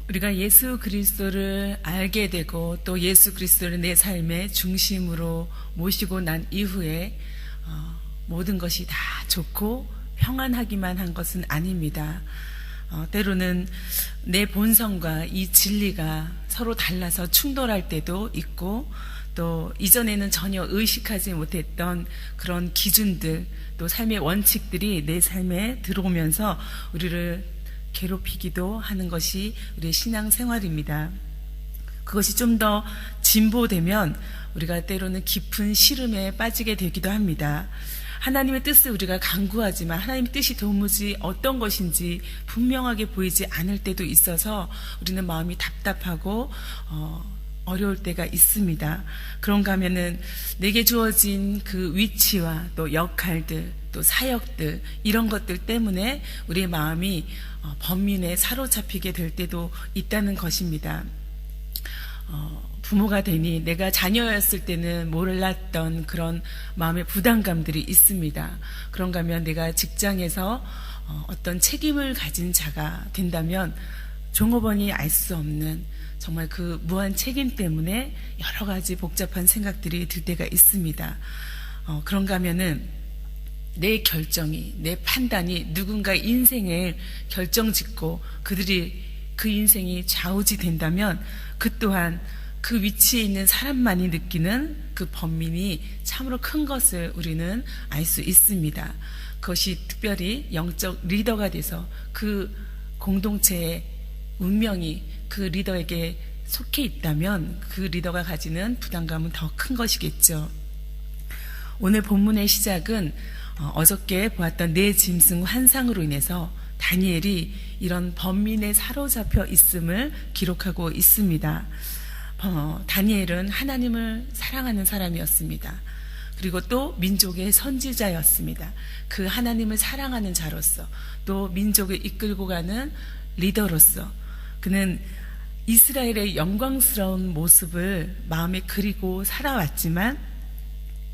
우리가 예수 그리스도를 알게 되고 또 예수 그리스도를 내 삶의 중심으로 모시고 난 이후에 모든 것이 다 좋고 평안하기만 한 것은 아닙니다. 때로는 내 본성과 이 진리가 서로 달라서 충돌할 때도 있고, 또 이전에는 전혀 의식하지 못했던 그런 기준들, 또 삶의 원칙들이 내 삶에 들어오면서 우리를 괴롭히기도 하는 것이 우리의 신앙생활입니다. 그것이 좀 더 진보되면 우리가 때로는 깊은 시름에 빠지게 되기도 합니다. 하나님의 뜻을 우리가 간구하지만 하나님의 뜻이 도무지 어떤 것인지 분명하게 보이지 않을 때도 있어서 우리는 마음이 답답하고 어려울 때가 있습니다. 그런가 하면은 내게 주어진 그 위치와 또 역할들, 또 사역들, 이런 것들 때문에 우리의 마음이 번민에 사로잡히게 될 때도 있다는 것입니다. 부모가 되니 내가 자녀였을 때는 몰랐던 그런 마음의 부담감들이 있습니다. 그런가 하면 내가 직장에서 어떤 책임을 가진 자가 된다면 종업원이 알 수 없는 정말 그 무한 책임 때문에 여러 가지 복잡한 생각들이 들 때가 있습니다. 그런가 하면은 내 결정이, 내 판단이 누군가 인생을 결정짓고 그들이 그 인생이 좌우지 된다면 그 또한 그 위치에 있는 사람만이 느끼는 그 번민이 참으로 큰 것을 우리는 알 수 있습니다. 그것이 특별히 영적 리더가 돼서 그 공동체의 운명이 그 리더에게 속해 있다면 그 리더가 가지는 부담감은 더 큰 것이겠죠. 오늘 본문의 시작은 어저께 보았던 네 짐승 환상으로 인해서 다니엘이 이런 번민에 사로잡혀 있음을 기록하고 있습니다. 다니엘은 하나님을 사랑하는 사람이었습니다. 그리고 또 민족의 선지자였습니다. 그 하나님을 사랑하는 자로서 또 민족을 이끌고 가는 리더로서 그는 이스라엘의 영광스러운 모습을 마음에 그리고 살아왔지만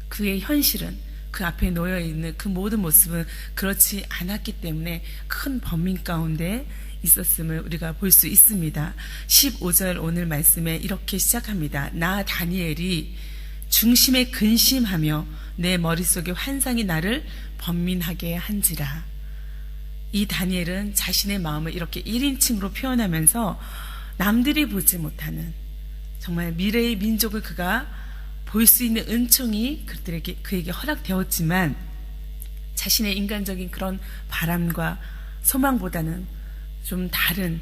그의 현실은 그 앞에 놓여있는 그 모든 모습은 그렇지 않았기 때문에 큰 번민 가운데 있었음을 우리가 볼 수 있습니다. 15절 오늘 말씀에 이렇게 시작합니다. 나 다니엘이 중심에 근심하며 내 머릿속에 환상이 나를 번민하게 한지라. 이 다니엘은 자신의 마음을 이렇게 1인칭으로 표현하면서 남들이 보지 못하는 정말 미래의 민족을 그가 볼 수 있는 은총이 그에게 허락되었지만 자신의 인간적인 그런 바람과 소망보다는 좀 다른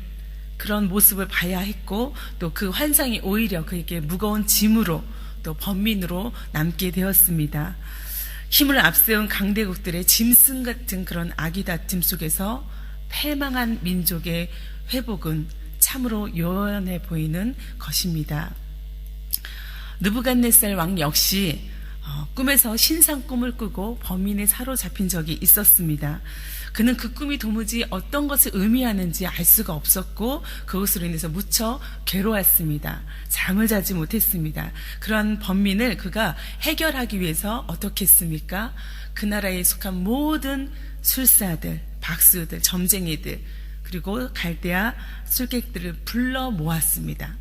그런 모습을 봐야 했고 또 그 환상이 오히려 그에게 무거운 짐으로 또 번민으로 남게 되었습니다. 힘을 앞세운 강대국들의 짐승 같은 그런 악의 다툼 속에서 패망한 민족의 회복은 참으로 요원해 보이는 것입니다. 느부갓네살 왕 역시 꿈에서 신상 꿈을 꾸고 번민에 사로잡힌 적이 있었습니다. 그는 그 꿈이 도무지 어떤 것을 의미하는지 알 수가 없었고 그것으로 인해서 무척 괴로웠습니다. 잠을 자지 못했습니다. 그러한 번민을 그가 해결하기 위해서 어떻게 했습니까? 그 나라에 속한 모든 술사들, 박수들, 점쟁이들 그리고 갈대아 술객들을 불러 모았습니다.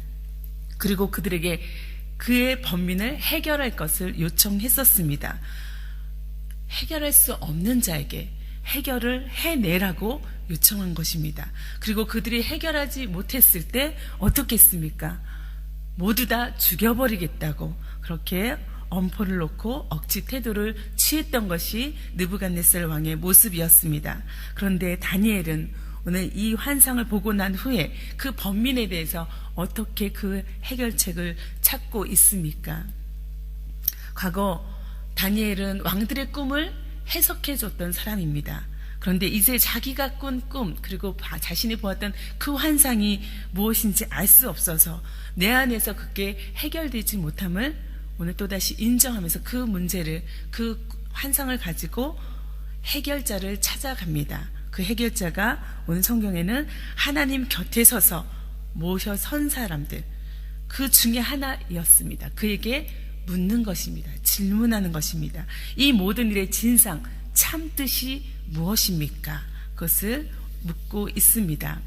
그리고 그들에게 그의 번민을 해결할 것을 요청했었습니다. 해결할 수 없는 자에게 해결을 해내라고 요청한 것입니다. 그리고 그들이 해결하지 못했을 때 어떻게 했습니까? 모두 다 죽여버리겠다고 그렇게 엄포를 놓고 억지 태도를 취했던 것이 느부갓네살 왕의 모습이었습니다. 그런데 다니엘은 오늘 이 환상을 보고 난 후에 그 번민에 대해서 어떻게 그 해결책을 찾고 있습니까? 과거 다니엘은 왕들의 꿈을 해석해줬던 사람입니다. 그런데 이제 자기가 꾼 꿈 그리고 자신이 보았던 그 환상이 무엇인지 알 수 없어서 내 안에서 그게 해결되지 못함을 오늘 또다시 인정하면서 그 문제를 그 환상을 가지고 해결자를 찾아갑니다. 그 해결자가 오늘 성경에는 하나님 곁에 서서 모셔 선 사람들 그 중에 하나였습니다. 그에게 묻는 것입니다. 질문하는 것입니다. 이 모든 일의 진상, 참뜻이 무엇입니까? 그것을 묻고 있습니다.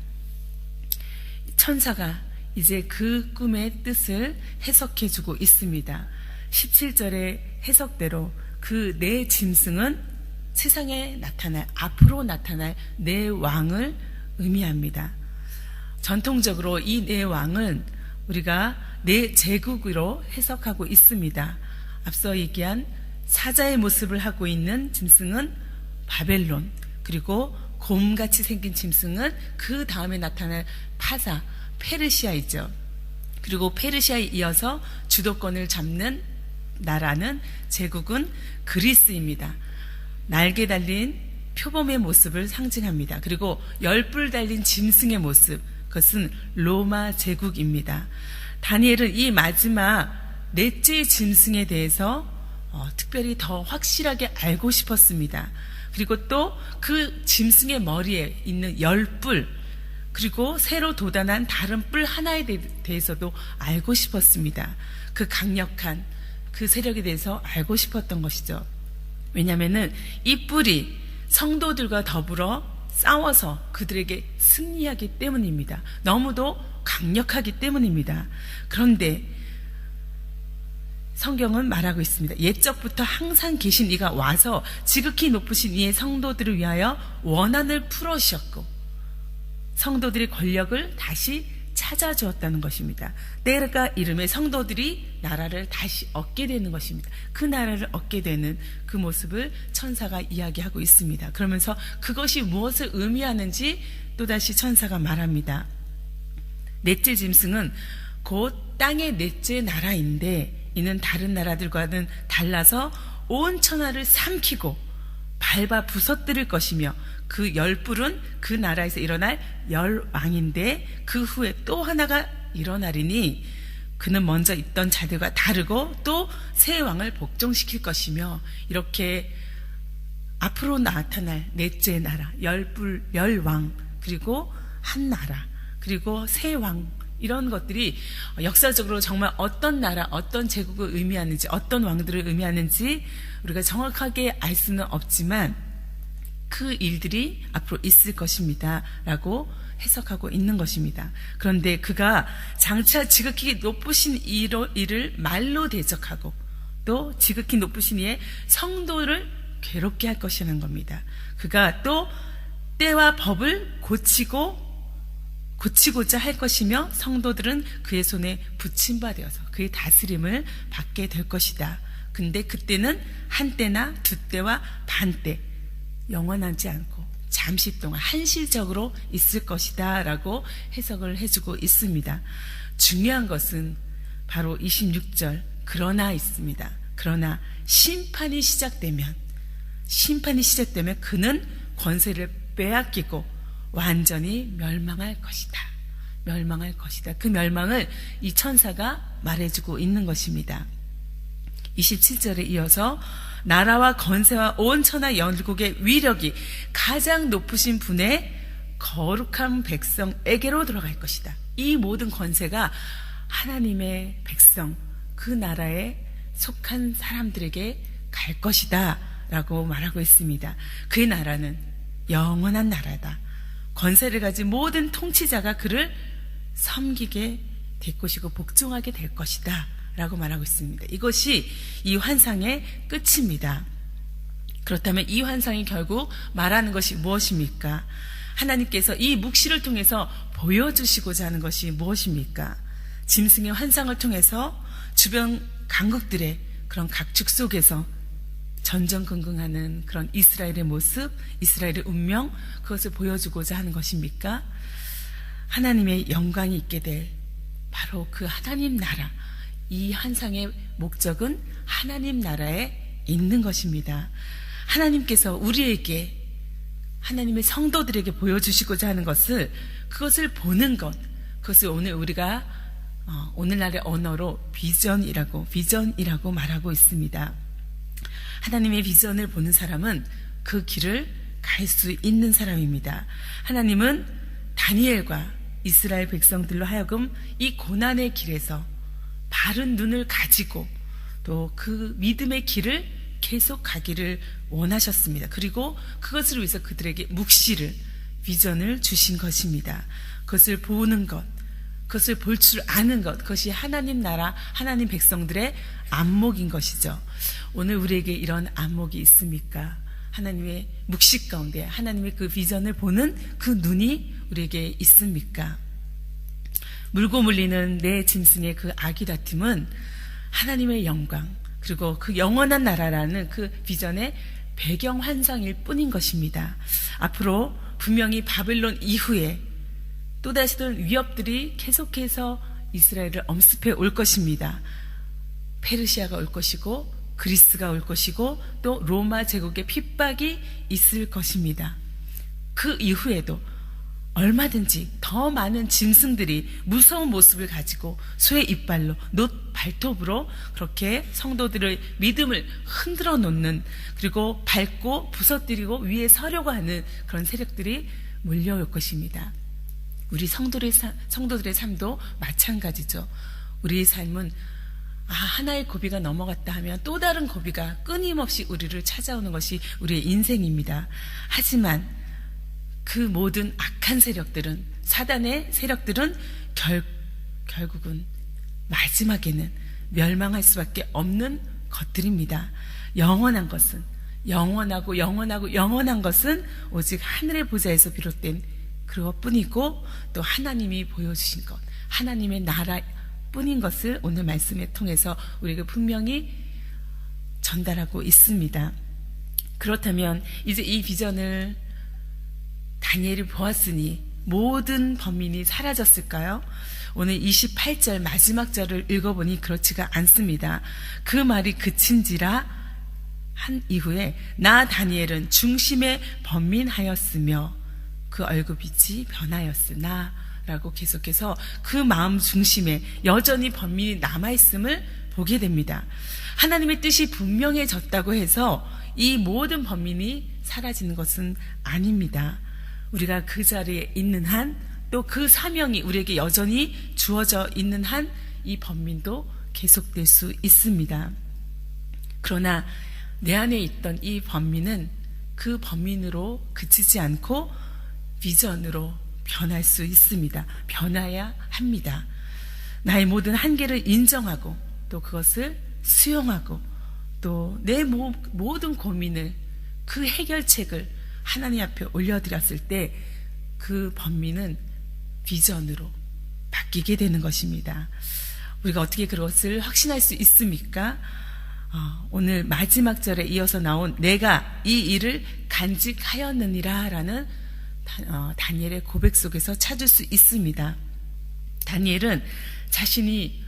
천사가 이제 그 꿈의 뜻을 해석해주고 있습니다. 17절의 해석대로 그 네 짐승은 세상에 나타날, 앞으로 나타날 네 왕을 의미합니다. 전통적으로 이 네 왕은 우리가 네 제국으로 해석하고 있습니다. 앞서 얘기한 사자의 모습을 하고 있는 짐승은 바벨론, 그리고 곰같이 생긴 짐승은 그 다음에 나타날 파사, 페르시아이죠. 그리고 페르시아에 이어서 주도권을 잡는 나라는 제국은 그리스입니다. 날개 달린 표범의 모습을 상징합니다. 그리고 열뿔 달린 짐승의 모습, 그것은 로마 제국입니다. 다니엘은 이 마지막 넷째 짐승에 대해서 특별히 더 확실하게 알고 싶었습니다. 그리고 또 그 짐승의 머리에 있는 열뿔, 그리고 새로 돋아난 다른 뿔 하나에 대해서도 알고 싶었습니다. 그 강력한 그 세력에 대해서 알고 싶었던 것이죠. 왜냐하면 이 뿔이 성도들과 더불어 싸워서 그들에게 승리하기 때문입니다. 너무도 강력하기 때문입니다. 그런데 성경은 말하고 있습니다. 옛적부터 항상 계신 이가 와서 지극히 높으신 이의 성도들을 위하여 원한을 풀어주셨고 성도들의 권력을 다시 찾아주었다는 것입니다. 때가 이름의 성도들이 나라를 다시 얻게 되는 것입니다. 그 나라를 얻게 되는 그 모습을 천사가 이야기하고 있습니다. 그러면서 그것이 무엇을 의미하는지 또다시 천사가 말합니다. 넷째 짐승은 곧 땅의 넷째 나라인데 이는 다른 나라들과는 달라서 온 천하를 삼키고 밟아 부서뜨릴 것이며 그 열뿔은 그 나라에서 일어날 열왕인데 그 후에 또 하나가 일어나리니 그는 먼저 있던 자들과 다르고 또 새 왕을 복종시킬 것이며 이렇게 앞으로 나타날 넷째 나라, 열뿔, 열왕, 그리고 한 나라, 그리고 새 왕, 이런 것들이 역사적으로 정말 어떤 나라, 어떤 제국을 의미하는지, 어떤 왕들을 의미하는지 우리가 정확하게 알 수는 없지만 그 일들이 앞으로 있을 것입니다 라고 해석하고 있는 것입니다. 그런데 그가 장차 지극히 높으신 이를 말로 대적하고 또 지극히 높으신 이의 성도를 괴롭게 할 것이라는 겁니다. 그가 또 때와 법을 고치고자 할 것이며 성도들은 그의 손에 붙임바 되어서 그의 다스림을 받게 될 것이다. 근데 그때는 한때나 두때와 반때, 영원하지 않고 잠시 동안 한시적으로 있을 것이다 라고 해석을 해주고 있습니다. 중요한 것은 바로 26절 그러나 있습니다. 그러나 심판이 시작되면 그는 권세를 빼앗기고 완전히 멸망할 것이다. 그 멸망을 이 천사가 말해주고 있는 것입니다. 27절에 이어서 나라와 건세와 온 천하 열국의 위력이 가장 높으신 분의 거룩한 백성에게로 들어갈 것이다. 이 모든 권세가 하나님의 백성, 그 나라에 속한 사람들에게 갈 것이다 라고 말하고 있습니다. 그 나라는 영원한 나라다. 권세를 가진 모든 통치자가 그를 섬기게 될 것이고 복종하게 될 것이다 라고 말하고 있습니다. 이것이 이 환상의 끝입니다. 그렇다면 이 환상이 결국 말하는 것이 무엇입니까? 하나님께서 이 묵시를 통해서 보여주시고자 하는 것이 무엇입니까? 짐승의 환상을 통해서 주변 강국들의 그런 각축 속에서 전전긍긍하는 그런 이스라엘의 모습, 이스라엘의 운명, 그것을 보여주고자 하는 것입니까? 하나님의 영광이 있게 될 바로 그 하나님 나라, 이 환상의 목적은 하나님 나라에 있는 것입니다. 하나님께서 우리에게, 하나님의 성도들에게 보여주시고자 하는 것을, 그것을 보는 것, 그것을 오늘 우리가 오늘날의 언어로 비전이라고 말하고 있습니다. 하나님의 비전을 보는 사람은 그 길을 갈 수 있는 사람입니다. 하나님은 다니엘과 이스라엘 백성들로 하여금 이 고난의 길에서 바른 눈을 가지고 또 그 믿음의 길을 계속 가기를 원하셨습니다. 그리고 그것을 위해서 그들에게 묵시를, 비전을 주신 것입니다. 그것을 보는 것, 그것을 볼 줄 아는 것, 그것이 하나님 나라, 하나님 백성들의 안목인 것이죠. 오늘 우리에게 이런 안목이 있습니까? 하나님의 묵식 가운데 하나님의 그 비전을 보는 그 눈이 우리에게 있습니까? 물고 물리는 내 짐승의 그 아기다툼은 하나님의 영광, 그리고 그 영원한 나라라는 그 비전의 배경 환상일 뿐인 것입니다. 앞으로 분명히 바벨론 이후에 또다시 또 위협들이 계속해서 이스라엘을 엄습해 올 것입니다. 페르시아가 올 것이고 그리스가 올 것이고 또 로마 제국의 핍박이 있을 것입니다. 그 이후에도 얼마든지 더 많은 짐승들이 무서운 모습을 가지고 소의 이빨로 놋 발톱으로 그렇게 성도들의 믿음을 흔들어 놓는, 그리고 밟고 부서뜨리고 위에 서려고 하는 그런 세력들이 몰려올 것입니다. 우리 성도들의 삶도 마찬가지죠. 우리의 삶은 하나의 고비가 넘어갔다 하면 또 다른 고비가 끊임없이 우리를 찾아오는 것이 우리의 인생입니다. 하지만 그 모든 악한 세력들은, 사단의 세력들은 결국은 마지막에는 멸망할 수밖에 없는 것들입니다. 영원한 것은, 영원한 것은 오직 하늘의 보좌에서 비롯된 그것뿐이고 또 하나님이 보여주신 것, 하나님의 나라 뿐인 것을 오늘 말씀을 통해서 우리에게 분명히 전달하고 있습니다. 그렇다면 이제 이 비전을 다니엘이 보았으니 모든 범민이 사라졌을까요? 오늘 28절 마지막 절을 읽어보니 그렇지가 않습니다. 그 말이 그친지라 한 이후에 나 다니엘은 중심에 번민하였으며 그 얼굴빛이 변하였으나 라고 계속해서 그 마음 중심에 여전히 번민이 남아있음을 보게 됩니다. 하나님의 뜻이 분명해졌다고 해서 이 모든 번민이 사라지는 것은 아닙니다. 우리가 그 자리에 있는 한, 또 그 사명이 우리에게 여전히 주어져 있는 한 이 번민도 계속될 수 있습니다. 그러나 내 안에 있던 이 번민은 그 번민으로 그치지 않고 비전으로 변할 수 있습니다. 변화야 합니다. 나의 모든 한계를 인정하고 또 그것을 수용하고 또 내 모든 고민을, 그 해결책을 하나님 앞에 올려드렸을 때 그 번민은 비전으로 바뀌게 되는 것입니다. 우리가 어떻게 그것을 확신할 수 있습니까? 오늘 마지막 절에 이어서 나온 내가 이 일을 간직하였느니라 라는 다니엘의 고백 속에서 찾을 수 있습니다. 다니엘은 자신이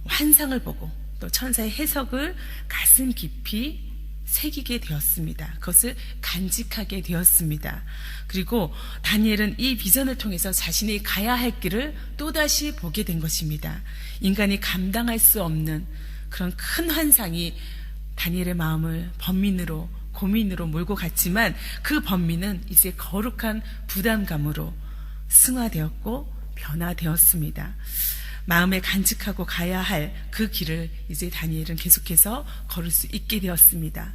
환상을 보고 또 천사의 해석을 가슴 깊이 새기게 되었습니다. 그것을 간직하게 되었습니다. 그리고 다니엘은 이 비전을 통해서 자신이 가야 할 길을 또다시 보게 된 것입니다. 인간이 감당할 수 없는 그런 큰 환상이 다니엘의 마음을 번민으로, 고민으로 몰고 갔지만 그 번민은 이제 거룩한 부담감으로 승화되었고 변화되었습니다. 마음에 간직하고 가야 할 그 길을 이제 다니엘은 계속해서 걸을 수 있게 되었습니다.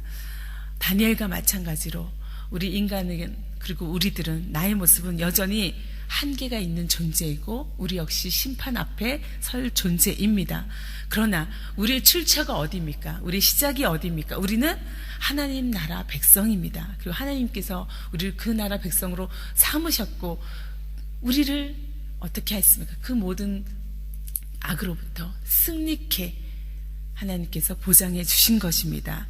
다니엘과 마찬가지로 우리 인간은, 그리고 우리들은, 나의 모습은 여전히 한계가 있는 존재이고 우리 역시 심판 앞에 설 존재입니다. 그러나 우리의 출처가 어디입니까? 우리의 시작이 어디입니까? 우리는 하나님 나라 백성입니다. 그리고 하나님께서 우리를 그 나라 백성으로 삼으셨고 우리를 어떻게 했습니까? 그 모든 악으로부터 승리케 하나님께서 보장해 주신 것입니다.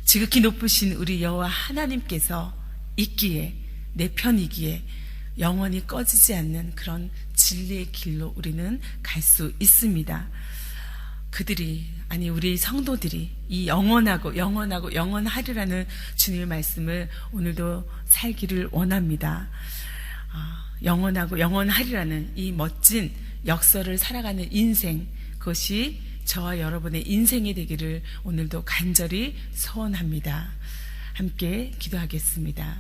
지극히 높으신 우리 여호와 하나님께서 있기에, 내 편이기에 영원히 꺼지지 않는 그런 진리의 길로 우리는 갈 수 있습니다. 우리 성도들이 이 영원하리라는 주님의 말씀을 오늘도 살기를 원합니다. 영원하리라는 이 멋진 역사를 살아가는 인생, 그것이 저와 여러분의 인생이 되기를 오늘도 간절히 소원합니다. 함께 기도하겠습니다.